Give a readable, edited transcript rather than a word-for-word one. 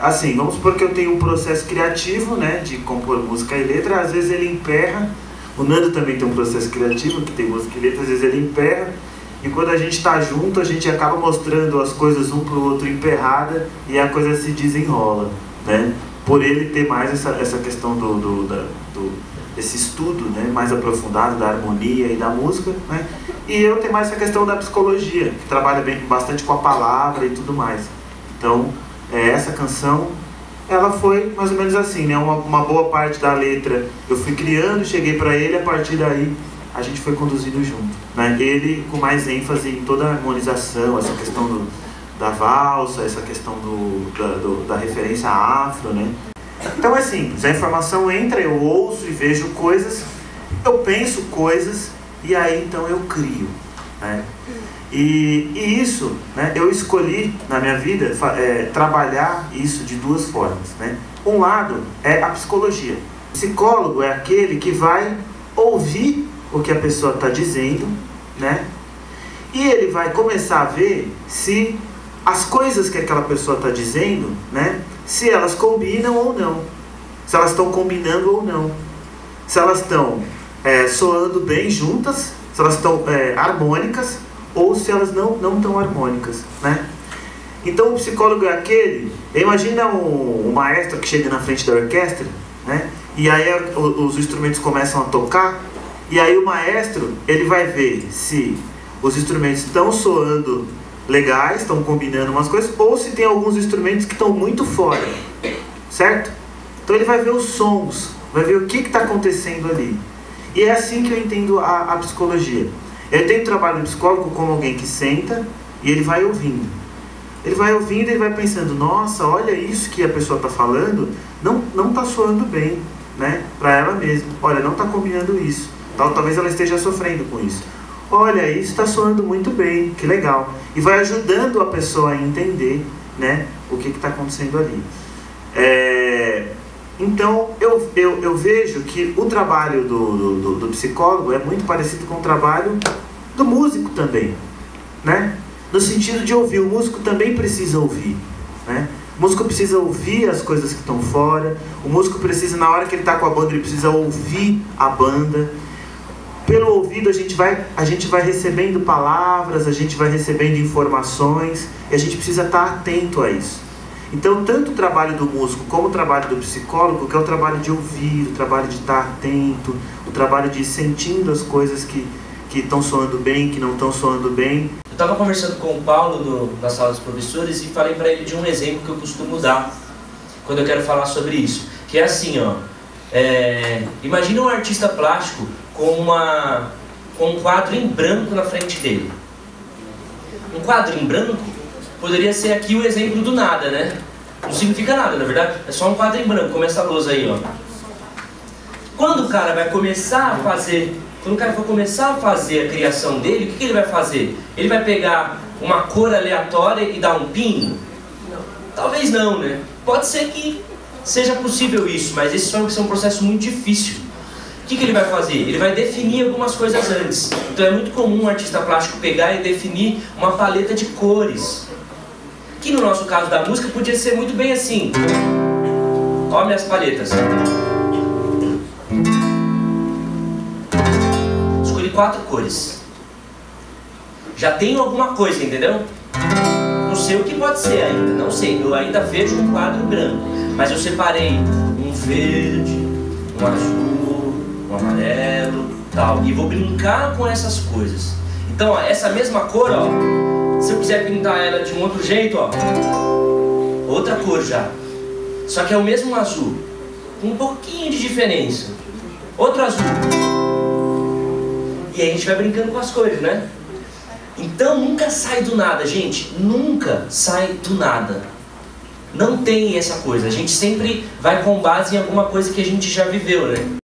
Assim, vamos supor que eu tenho um processo criativo, né, de compor música e letra, às vezes ele emperra. O Nando também tem um processo criativo, que tem música e letra, às vezes ele emperra. E quando a gente está junto, a gente acaba mostrando as coisas um para o outro emperrada e a coisa se desenrola, né? Por ele ter mais essa questão desse estudo, né, mais aprofundado da harmonia e da música, né? E eu tenho mais essa questão da psicologia, que trabalha bastante com a palavra e tudo mais. Então, essa canção, ela foi mais ou menos assim, né? Uma boa parte da letra eu fui criando, cheguei para ele, a partir daí a gente foi conduzindo junto, né? Ele com mais ênfase em toda a harmonização, essa questão da valsa, essa questão da referência afro, né? Então é simples, a informação entra, eu ouço e vejo coisas, eu penso coisas e aí então eu crio, né? E isso, né, eu escolhi na minha vida trabalhar isso de duas formas, né? Um lado é a psicologia. O psicólogo é aquele que vai ouvir o que a pessoa está dizendo, né? E ele vai começar a ver se as coisas que aquela pessoa está dizendo, né, se elas combinam ou não, se elas estão combinando ou não, se elas estão soando bem juntas, se elas estão harmônicas ou se elas não estão harmônicas, né? Então o psicólogo é aquele, imagina um maestro que chega na frente da orquestra, né, e aí os instrumentos começam a tocar, e aí o maestro, ele vai ver se os instrumentos estão soando legais, estão combinando umas coisas, ou se tem alguns instrumentos que estão muito fora, certo? Então ele vai ver os sons, vai ver o que está acontecendo ali. E é assim que eu entendo a psicologia. Eu tenho trabalho no psicólogo como alguém que senta e ele vai ouvindo. Ele vai ouvindo e ele vai pensando, nossa, olha isso que a pessoa está falando, não está soando bem, né, para ela mesma. Olha, não está combinando isso. Talvez ela esteja sofrendo com isso. Olha, isso está soando muito bem, que legal. E vai ajudando a pessoa a entender, né, o que está acontecendo ali. Então, eu vejo que o trabalho do psicólogo é muito parecido com o trabalho do músico também, né? No sentido de ouvir. O músico também precisa ouvir, né? O músico precisa ouvir as coisas que estão fora. O músico precisa, na hora que ele está com a banda, ele precisa ouvir a banda. Pelo ouvido a gente vai recebendo palavras, a gente vai recebendo informações, e a gente precisa estar atento a isso. Então, tanto o trabalho do músico como o trabalho do psicólogo, que é o trabalho de ouvir, o trabalho de estar atento, o trabalho de ir sentindo as coisas que estão soando bem, que não estão soando bem. Eu estava conversando com o Paulo da sala dos professores e falei para ele de um exemplo que eu costumo dar quando eu quero falar sobre isso, que é assim, ó. Imagina um artista plástico com um quadro em branco na frente dele. Um quadro em branco poderia ser aqui o exemplo do nada, né? Não significa nada, na verdade. É só um quadro em branco, como essa lousa aí, ó. Quando o cara vai começar a fazer, quando o cara for começar a fazer a criação dele, o que ele vai fazer? Ele vai pegar uma cor aleatória e dar um pino? Não. Talvez não, né? Pode ser que seja possível isso, mas esse é um processo muito difícil. O que ele vai fazer? Ele vai definir algumas coisas antes. Então é muito comum um artista plástico pegar e definir uma paleta de cores. Que no nosso caso da música podia ser muito bem assim. Olha minhas paletas. Escolhi 4 cores. Já tenho alguma coisa, entendeu? Não sei o que pode ser ainda, não sei. Eu ainda vejo um quadro branco. Mas eu separei um verde, um azul, um amarelo, tal. E vou brincar com essas coisas. Então, ó, essa mesma cor, ó, se eu quiser pintar ela de um outro jeito, ó, outra cor já. Só que é o mesmo azul, com um pouquinho de diferença. Outro azul. E aí a gente vai brincando com as cores, né? Então nunca sai do nada, gente. Nunca sai do nada. Não tem essa coisa. A gente sempre vai com base em alguma coisa que a gente já viveu, né?